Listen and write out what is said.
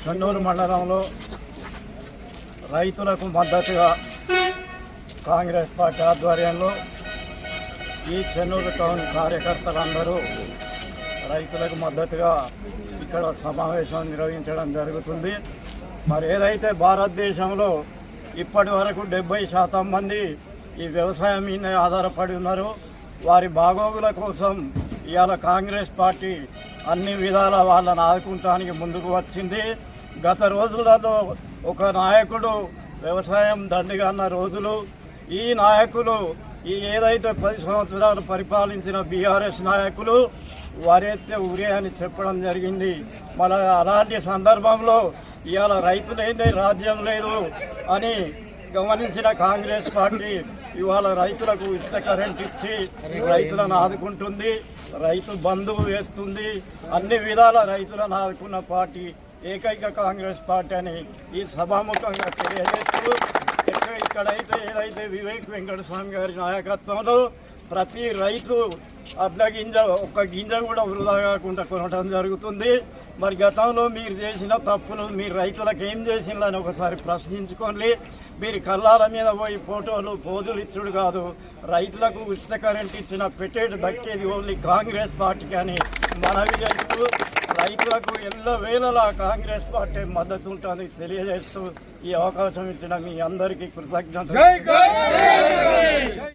చెన్నూరు మండలంలో రైతులకు మద్దతుగా కాంగ్రెస్ పార్టీ ఆధ్వర్యంలో ఈ చెన్నూరు టౌన్ కార్యకర్తలందరూ రైతులకు మద్దతుగా ఇక్కడ సమావేశం నిర్వహించడం జరుగుతుంది. మరి ఏదైతే భారతదేశంలో ఇప్పటి వరకు 70% మంది ఈ వ్యవసాయం మీద ఆధారపడి ఉన్నారో వారి బాగోగుల కోసం ఇవాళ కాంగ్రెస్ పార్టీ అన్ని విధాల వాళ్ళని ఆదుకుంటానికి ముందుకు వచ్చింది. గత రోజులలో ఒక నాయకుడు వ్యవసాయం దండిగా అన్న రోజులు, ఈ నాయకులు ఈ ఏదైతే 10 సంవత్సరాలు పరిపాలించిన బీఆర్ఎస్ నాయకులు వారైతే ఉరే అని చెప్పడం జరిగింది. మన అలాంటి సందర్భంలో ఇవాళ రైతులేందే రాజ్యం లేదు అని గమనించిన కాంగ్రెస్ పార్టీ ఇవాళ రైతులకు ఉచిత కరెంట్ ఇచ్చి రైతులను ఆదుకుంటుంది, రైతు బంధువు వేస్తుంది. అన్ని విధాల రైతులను ఆదుకున్న పార్టీ ఏకైక కాంగ్రెస్ పార్టీ అని ఈ సభాముఖంగా తెలియజేస్తూ, ఇక్కడైతే ఏదైతే వివేక్ వెంకటస్వామి గారి నాయకత్వంలో ప్రతి రైతు అడ్ల గింజ ఒక్క గింజ కూడా వృధా కాకుండా కొనడం జరుగుతుంది. మరి గతంలో మీరు చేసిన తప్పులు మీరు రైతులకు ఏం చేసిందని ఒకసారి ప్రశ్నించుకోండి. మీరు కళ్ళాల మీద పోయి ఫోటోలు పోజులు ఇచ్చుడు కాదు, రైతులకు ఉచిత కరెంట్ ఇచ్చిన పెట్టేది దక్కేది ఓన్లీ కాంగ్రెస్ పార్టీకి అని మనవి చేస్తూ రైతులకు ఎల్లవేళలా కాంగ్రెస్ పార్టీ మద్దతు ఉంటుంది తెలియజేస్తూ ఈ అవకాశం ఇచ్చిన మీ అందరికీ కృతజ్ఞతలు.